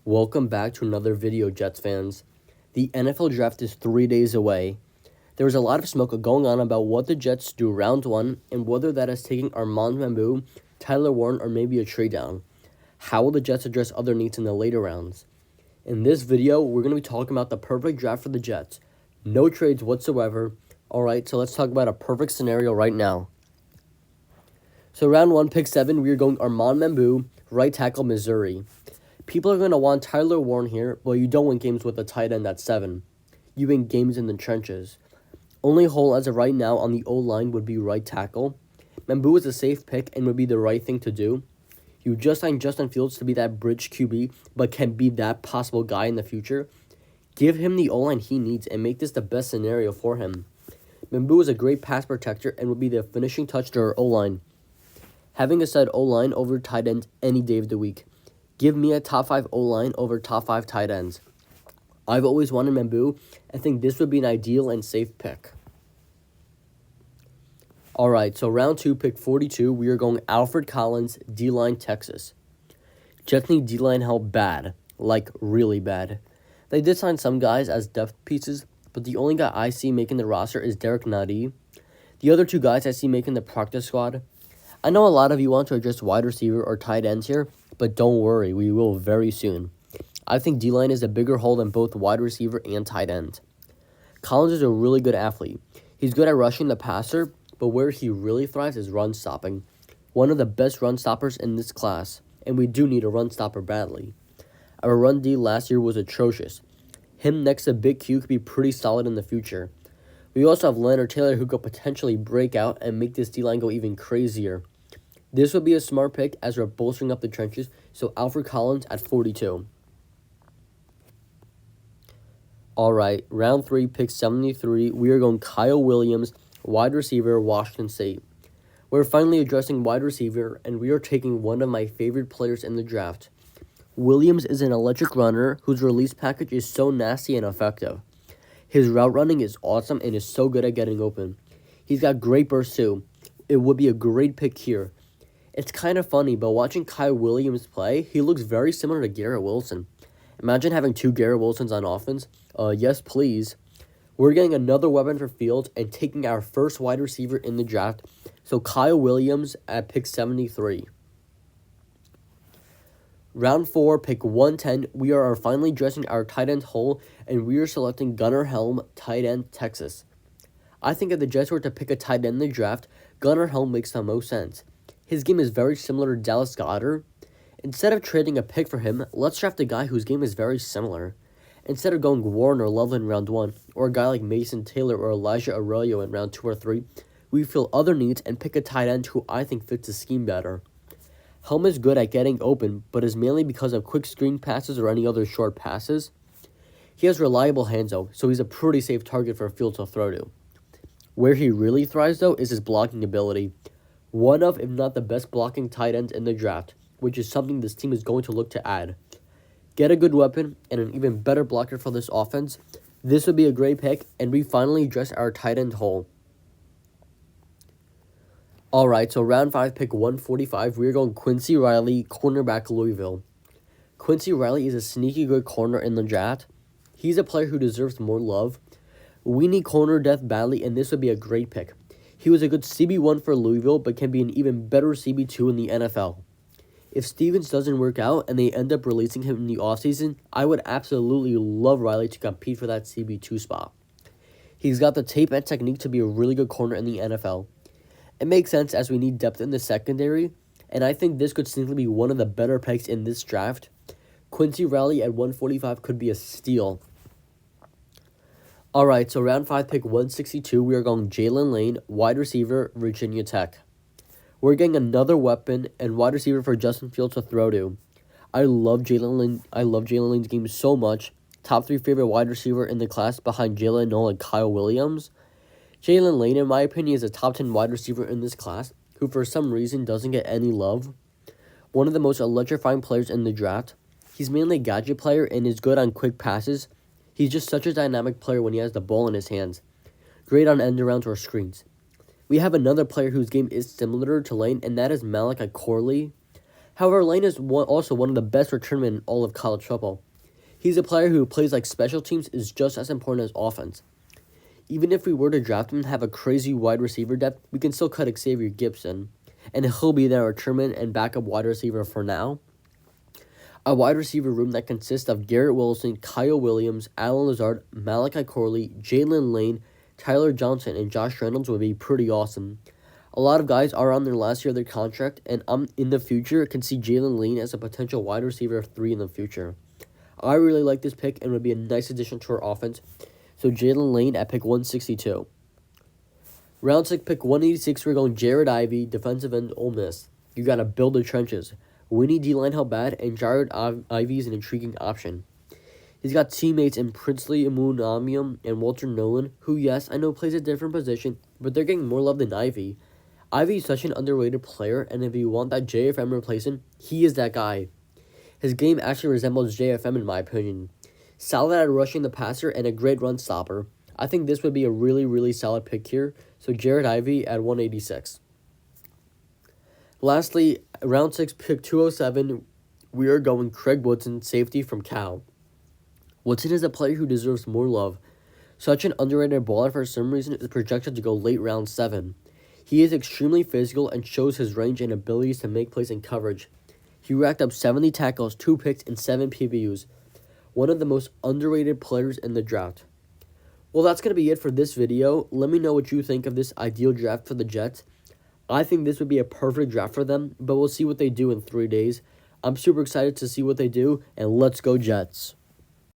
Welcome back to another video, Jets fans. The NFL draft is 3 days away. There is a lot of smoke going on about what the Jets do round one and whether that is taking Armand Bambou, Tyler Warren, or maybe a trade down. How will the Jets address other needs in the later rounds? In this video, we're going to be talking about the perfect draft for the Jets. No trades whatsoever. Alright, so let's talk about a perfect scenario right now. So round one, pick 7, we are going Armand Bambou, right tackle, Missouri. People are going to want Tyler Warren here, but you don't win games with a tight end at 7. You win games in the trenches. Only hole as of right now on the O-line would be right tackle. Bambou is a safe pick and would be the right thing to do. You just signed Justin Fields to be that bridge QB, but can be that possible guy in the future. Give him the O-line he needs and make this the best scenario for him. Bambou is a great pass protector and would be the finishing touch to our O-line. Having a stud O-line over tight ends any day of the week. Give me a top 5 O-line over top 5 tight ends. I've always wanted Bambou. I think this would be an ideal and safe pick. Alright, so round 2, pick 42, we are going Alfred Collins, D-line, Texas. Jets need D-line help bad, like really bad. They did sign some guys as depth pieces, but the only guy I see making the roster is Derek Nadi. The other 2 guys I see making the practice squad. I know a lot of you want to address wide receiver or tight ends here, but don't worry, we will very soon. I think D-line is a bigger hole than both wide receiver and tight end. Collins is a really good athlete. He's good at rushing the passer, but where he really thrives is run stopping. One of the best run stoppers in this class, and we do need a run stopper badly. Our run D last year was atrocious. Him next to Big Q could be pretty solid in the future. We also have Leonard Taylor who could potentially break out and make this D-line go even crazier. This would be a smart pick as we're bolstering up the trenches, so Alfred Collins at 42. Alright, round 3, pick 73, we are going Kyle Williams, wide receiver, Washington State. We're finally addressing wide receiver, and we are taking one of my favorite players in the draft. Williams is an electric runner whose release package is so nasty and effective. His route running is awesome and is so good at getting open. He's got great burst too. It would be a great pick here. It's kind of funny, but watching Kyle Williams play, he looks very similar to Garrett Wilson. Imagine having 2 Garrett Wilsons on offense. Yes, please. We're getting another weapon for Fields and taking our first wide receiver in the draft. So Kyle Williams at pick 73. Round 4, pick 110, we are finally dressing our tight end hole, and we are selecting Gunnar Helm, tight end, Texas. I think if the Jets were to pick a tight end in the draft, Gunnar Helm makes the most sense. His game is very similar to Dallas Goedert. Instead of trading a pick for him, let's draft a guy whose game is very similar. Instead of going Warren or Love in round 1, or a guy like Mason Taylor or Elijah Arroyo in round 2 or 3, we fill other needs and pick a tight end who I think fits the scheme better. Helm is good at getting open, but is mainly because of quick screen passes or any other short passes. He has reliable hands though, so he's a pretty safe target for Fields to throw to. Where he really thrives though is his blocking ability. One of, if not the best blocking tight ends in the draft, which is something this team is going to look to add. Get a good weapon and an even better blocker for this offense. This would be a great pick, and we finally address our tight end hole. Alright, so round 5, pick 145, we are going Quincy Riley, cornerback, Louisville. Quincy Riley is a sneaky good corner in the draft. He's a player who deserves more love. We need corner depth badly, and this would be a great pick. He was a good CB1 for Louisville, but can be an even better CB2 in the NFL. If Stevens doesn't work out and they end up releasing him in the offseason, I would absolutely love Riley to compete for that CB2 spot. He's got the tape and technique to be a really good corner in the NFL. It makes sense as we need depth in the secondary, and I think this could simply be one of the better picks in this draft. Quincy Riley at 145 could be a steal. Alright, so round 5, pick 162, we are going Jalen Lane, wide receiver, Virginia Tech. We're getting another weapon and wide receiver for Justin Fields to throw to. I love Jalen Lane's game so much. Top 3 favorite wide receiver in the class behind Jalen Noel and Kyle Williams. Jalen Lane, in my opinion, is a top 10 wide receiver in this class, who for some reason doesn't get any love. One of the most electrifying players in the draft. He's mainly a gadget player and is good on quick passes. He's just such a dynamic player when he has the ball in his hands. Great on end arounds or screens. We have another player whose game is similar to Lane, and that is Malachi Corley. However, Lane is also one of the best returnmen in all of college football. He's a player who plays like special teams is just as important as offense. Even if we were to draft him and have a crazy wide receiver depth, we can still cut Xavier Gibson, and he'll be their returnman and backup wide receiver for now. A wide receiver room that consists of Garrett Wilson, Kyle Williams, Alan Lazard, Malachi Corley, Jalen Lane, Tyler Johnson, and Josh Reynolds would be pretty awesome. A lot of guys are on their last year of their contract, and in the future can see Jalen Lane as a potential wide receiver 3 in the future. I really like this pick and would be a nice addition to our offense. So Jalen Lane at pick 162. Round 6, pick 186, we're going Jared Ivey, defensive end, Ole Miss. You got to build the trenches. Winnie D-line how bad, and Jared Ivey is an intriguing option. He's got teammates in Princely Amunamium and Walter Nolan, who, yes, I know plays a different position, but they're getting more love than Ivey. Ivey is such an underrated player, and if you want that JFM replacement, he is that guy. His game actually resembles JFM in my opinion. Solid at rushing the passer and a great run stopper. I think this would be a really, really solid pick here. So Jared Ivey at 186. Lastly, round 6, pick 207, we are going Craig Woodson, safety from Cal. Woodson is a player who deserves more love. Such an underrated baller for some reason is projected to go late round 7. He is extremely physical and shows his range and abilities to make plays in coverage. He racked up 70 tackles, 2 picks, and 7 PBUs. One of the most underrated players in the draft. Well, that's going to be it for this video. Let me know what you think of this ideal draft for the Jets. I think this would be a perfect draft for them, but we'll see what they do in 3 days. I'm super excited to see what they do, and let's go Jets.